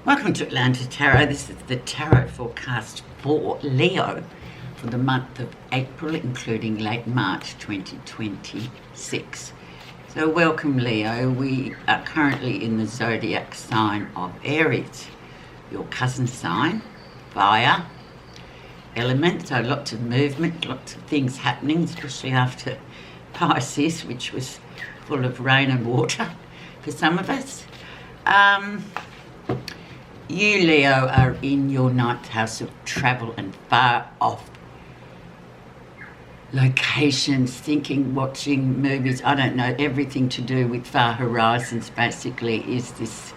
Welcome to Atlanta Tarot. This is the tarot forecast for Leo for the month of April, including late March 2026. So welcome, Leo. We are currently in the zodiac sign of Aries, your cousin sign, fire element. So lots of movement, lots of things happening, especially after Pisces, which was full of rain and water for some of us. You, Leo, are in your ninth house of travel and far off locations, thinking, watching movies, I don't know, everything to do with far horizons basically is this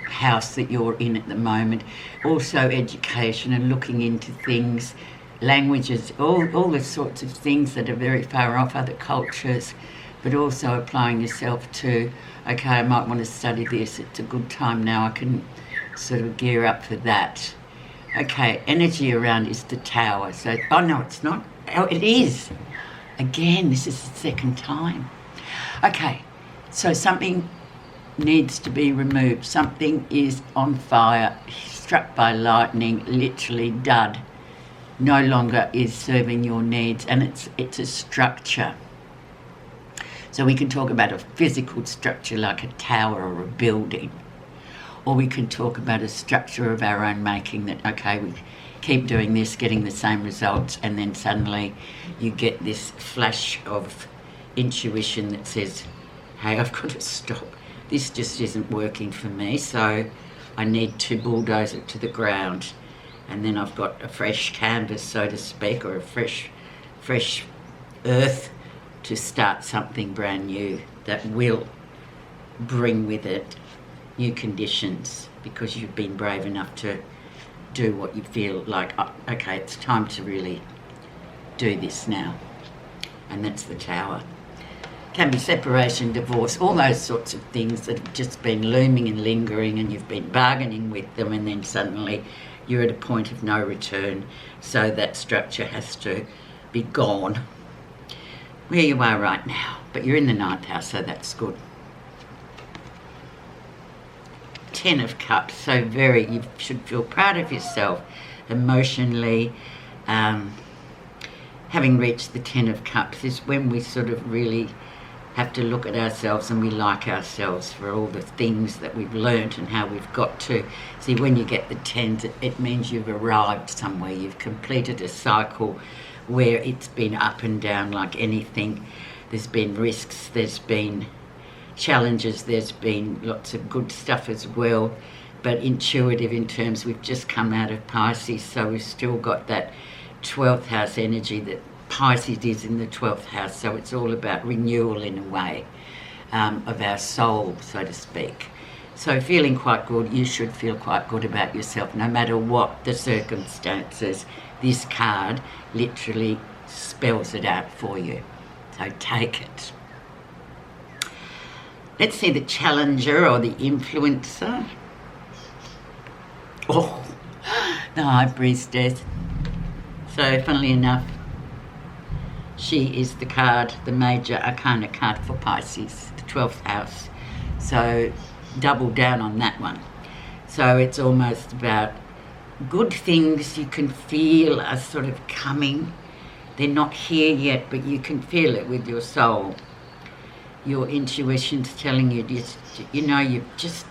house that you're in at the moment. Also education and looking into things, languages, all the sorts of things that are very far off, other cultures, but also applying yourself to, okay, I might want to study this, it's a good time now, I can sort of gear up for that. Okay, energy around is the Tower. So, oh no, it's not. Oh, it is. Again, this is the second time. Okay, so something needs to be removed. Something is on fire, struck by lightning, literally dud. No longer is serving your needs, and it's a structure. So we can talk about a physical structure like a tower or a building, or we can talk about a structure of our own making that, okay, we keep doing this, getting the same results, and then suddenly you get this flash of intuition that says, hey, I've got to stop. This just isn't working for me, so I need to bulldoze it to the ground. And then I've got a fresh canvas, so to speak, or a fresh earth to start something brand new that will bring with it new conditions, because you've been brave enough to do what you feel like, okay, it's time to really do this now. And that's the Tower. Can be separation, divorce, all those sorts of things that have just been looming and lingering, and you've been bargaining with them, and then suddenly you're at a point of no return, so that structure has to be gone where you are right now. But you're in the ninth house, so that's good. Ten of Cups, so you should feel proud of yourself emotionally. Having reached the Ten of Cups is when we sort of really have to look at ourselves, and we like ourselves for all the things that we've learnt and how we've got to. See, when you get the tens, it means you've arrived somewhere. You've completed a cycle where it's been up and down like anything. There's been risks, there's been challenges, there's been lots of good stuff as well, but intuitive in terms we've just come out of Pisces, so we've still got that 12th house energy that Pisces is in the 12th house, so it's all about renewal in a way of our soul, so to speak. So feeling quite good. You should feel quite good about yourself no matter what the circumstances. This card literally spells it out for you, so take it. Let's see the challenger or the influencer. Oh, the High Priestess. So funnily enough, she is the card, the major arcana card for Pisces, the 12th house. So double down on that one. So it's almost about good things you can feel are sort of coming. They're not here yet, but you can feel it with your soul. Your intuition's telling you, you've just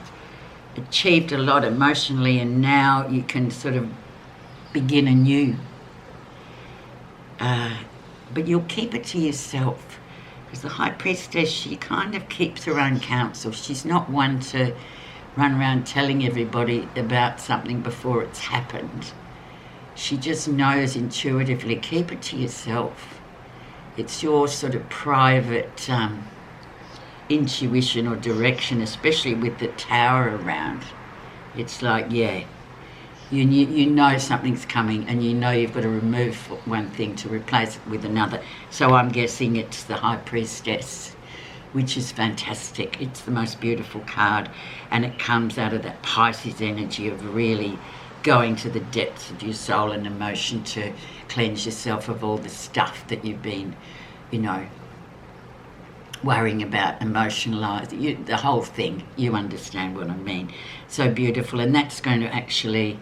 achieved a lot emotionally, and now you can sort of begin anew. But you'll keep it to yourself, because the High Priestess, she kind of keeps her own counsel. She's not one to run around telling everybody about something before it's happened. She just knows intuitively, keep it to yourself. It's your sort of private intuition or direction, especially with the Tower around. It's like, yeah, you know something's coming, and you know you've got to remove one thing to replace it with another. So I'm guessing it's the High Priestess, which is fantastic. It's the most beautiful card, and it comes out of that Pisces energy of really going to the depths of your soul and emotion to cleanse yourself of all the stuff that you've been, worrying about emotionalising, the whole thing. You understand what I mean. So beautiful, and that's going to actually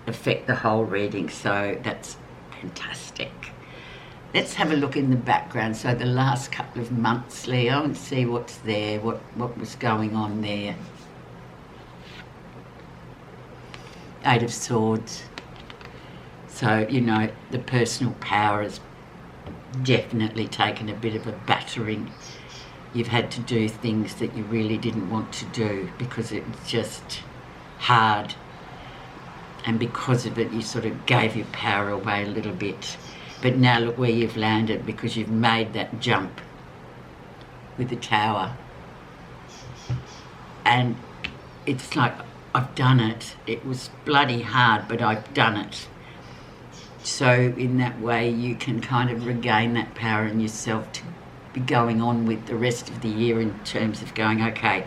affect the whole reading, so that's fantastic. Let's have a look in the background, so the last couple of months, Leo, and see what's there, what was going on there. Eight of Swords. So, you know, the personal power has definitely taken a bit of a battering. You've had to do things that you really didn't want to do because it's just hard. And because of it, you sort of gave your power away a little bit. But now look where you've landed, because you've made that jump with the Tower. And it's like, I've done it. It was bloody hard, but I've done it. So in that way, you can kind of regain that power in yourself to be going on with the rest of the year, in terms of going, okay,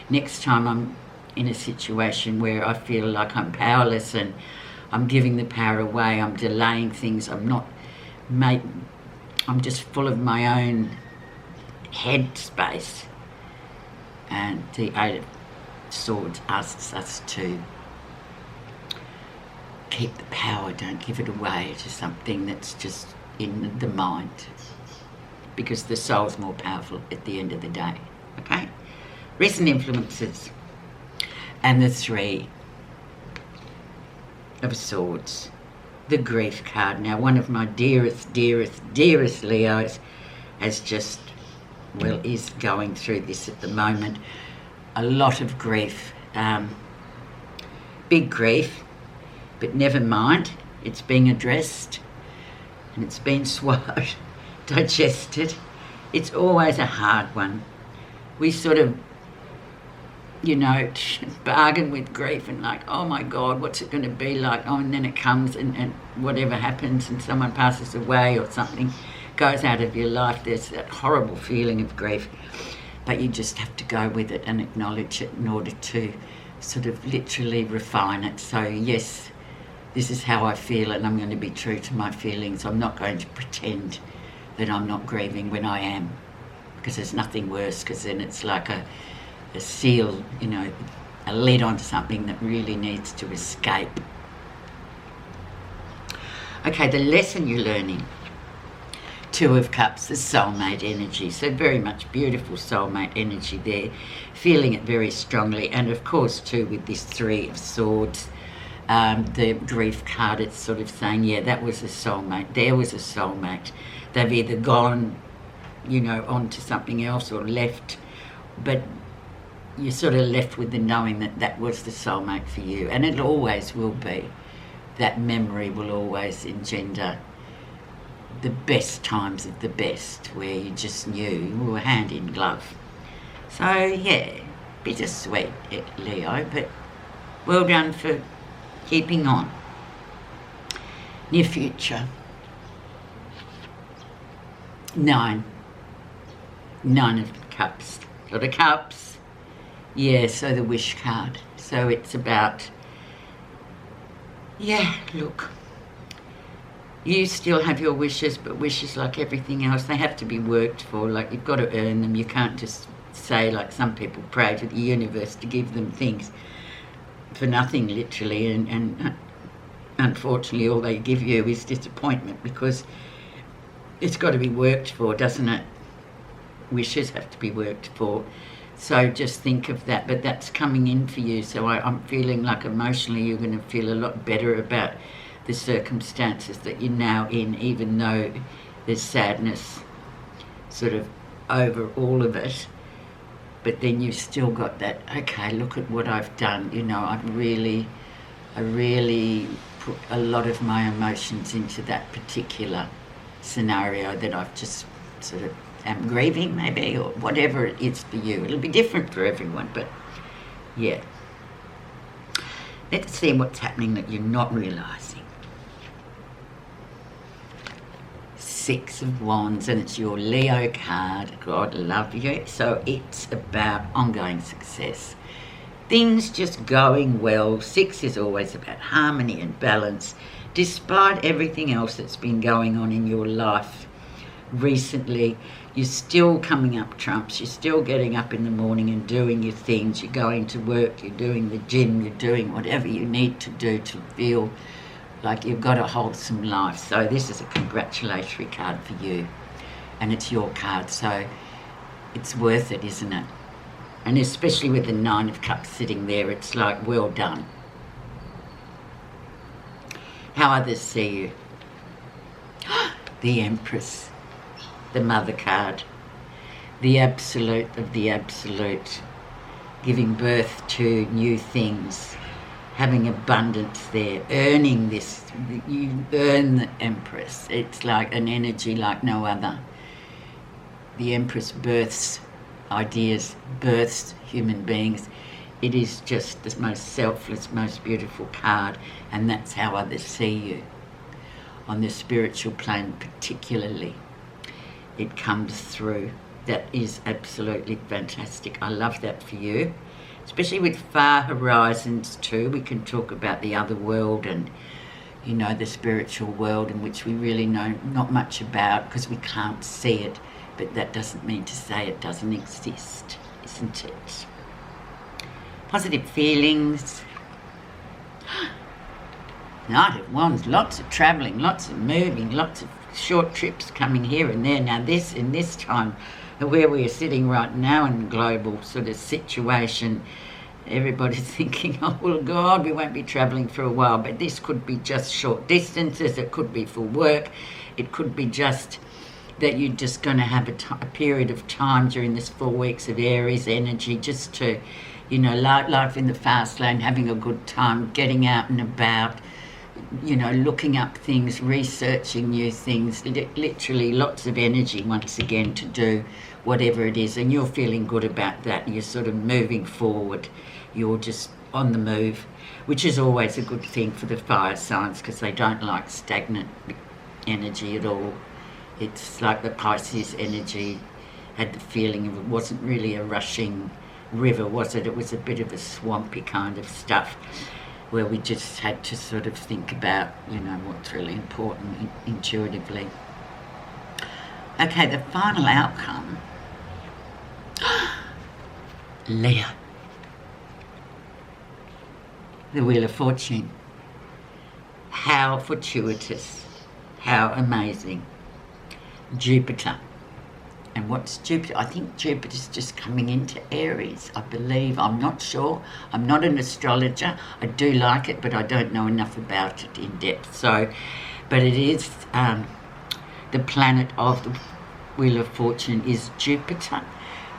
next time I'm in a situation where I feel like I'm powerless and I'm giving the power away, I'm delaying things, I'm just full of my own head space. And the Eight of Swords asks us to keep the power, don't give it away to something that's just in the mind, because the soul's more powerful at the end of the day. Okay? Recent influences. And the Three of Swords. The Grief card. Now, one of my dearest Leos has just, well, is going through this at the moment. A lot of grief. Big grief. But never mind. It's being addressed. And it's been swallowed. Digested. It's always a hard one. We sort of, you know, bargain with grief and like, oh my God, what's it going to be like? Oh, and then it comes and whatever happens and someone passes away or something goes out of your life. There's that horrible feeling of grief. But you just have to go with it and acknowledge it in order to sort of literally refine it. So yes, this is how I feel, and I'm going to be true to my feelings. I'm not going to pretend that I'm not grieving when I am, because there's nothing worse, because then it's like a seal, you know, a lid onto something that really needs to escape. Okay, the lesson you're learning. Two of Cups, the soulmate energy. So very much beautiful soulmate energy there. Feeling it very strongly. And of course, too, with this Three of Swords, the Grief card, it's sort of saying, yeah, that was a soulmate. There was a soulmate. They've either gone, you know, on to something else or left. But you're sort of left with the knowing that that was the soulmate for you. And it always will be. That memory will always engender the best times of the best, where you just knew you were hand in glove. So yeah, bittersweet, Leo, but well done for keeping on. Near future. Nine of Cups. Lot of Cups. Yeah, so the Wish card. So it's about, yeah, look, you still have your wishes, but wishes, like everything else, they have to be worked for. Like, you've got to earn them. You can't just say, like some people pray to the universe to give them things for nothing, literally, and unfortunately all they give you is disappointment, because it's got to be worked for, doesn't it? Wishes have to be worked for. So just think of that, but that's coming in for you. So I'm feeling like emotionally you're going to feel a lot better about the circumstances that you're now in, even though there's sadness sort of over all of it. But then you've still got that, okay, look at what I've done. You know, I really put a lot of my emotions into that particular scenario that I've just sort of am grieving, maybe, or whatever it is for you. It'll be different for everyone, but yeah. Let's see what's happening that you're not realising. Six of Wands, and it's your Leo card. God love you. So it's about ongoing success. Things just going well. Six is always about harmony and balance, despite everything else that's been going on in your life recently. You're still coming up trumps. You're still getting up in the morning and doing your things. You're going to work. You're doing the gym. You're doing whatever you need to do to feel like you've got a wholesome life. So this is a congratulatory card for you. And it's your card. So it's worth it, isn't it? And especially with the Nine of Cups sitting there, it's like, well done. How others see you. The Empress. The Mother card. The absolute of the absolute. Giving birth to new things. Having abundance there. Earning this. You earn the Empress. It's like an energy like no other. The Empress births ideas, births human beings. It is just the most selfless, most beautiful card, and that's how others see you. On the spiritual plane particularly, it comes through. That is absolutely fantastic. I love that for you, especially with far horizons too. We can talk about the other world and, you know, the spiritual world, in which we really know not much about because we can't see it. But that doesn't mean to say it doesn't exist, isn't it? Positive feelings. Knight of Wands, lots of travelling, lots of moving, lots of short trips coming here and there. Now this, in this time, where we are sitting right now in global sort of situation, everybody's thinking, oh, well, God, we won't be travelling for a while. But this could be just short distances. It could be for work. It could be just that you're just going to have a period of time during this 4 weeks of Aries energy just to, you know, life in the fast lane, having a good time, getting out and about, you know, looking up things, researching new things, literally lots of energy once again to do whatever it is. And you're feeling good about that. You're sort of moving forward. You're just on the move, which is always a good thing for the fire signs because they don't like stagnant energy at all. It's like the Pisces energy had the feeling of it wasn't really a rushing river, was it? It was a bit of a swampy kind of stuff where we just had to sort of think about, you know, what's really important intuitively. Okay, the final outcome. Leo. The Wheel of Fortune. How fortuitous. How amazing. Jupiter. And what's Jupiter? I think Jupiter's just coming into Aries, I believe. I'm not sure. I'm not an astrologer. I do like it, but I don't know enough about it in depth. So, but it is the planet of the Wheel of Fortune is Jupiter.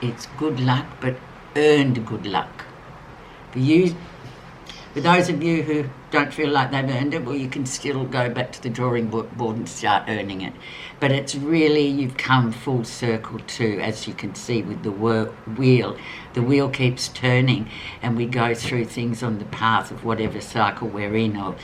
It's good luck, but earned good luck. For those of you who don't feel like they've earned it, well, you can still go back to the drawing board and start earning it. But it's really, you've come full circle too, as you can see with the wheel. The wheel keeps turning and we go through things on the path of whatever cycle we're in.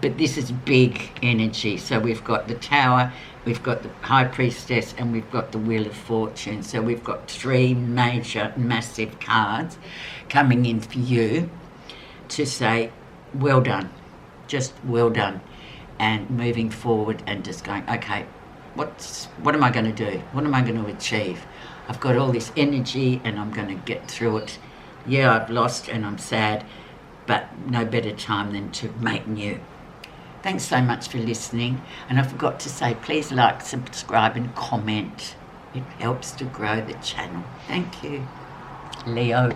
But this is big energy. So we've got the Tower, we've got the High Priestess, and we've got the Wheel of Fortune. So we've got 3 major, massive cards coming in for you to say, well done, just well done, and moving forward and just going, okay, what am I going to do? What am I going to achieve? I've got all this energy and I'm going to get through it. Yeah, I've lost and I'm sad, but no better time than to make new. Thanks so much for listening. And I forgot to say, please like, subscribe and comment. It helps to grow the channel. Thank you. Leo.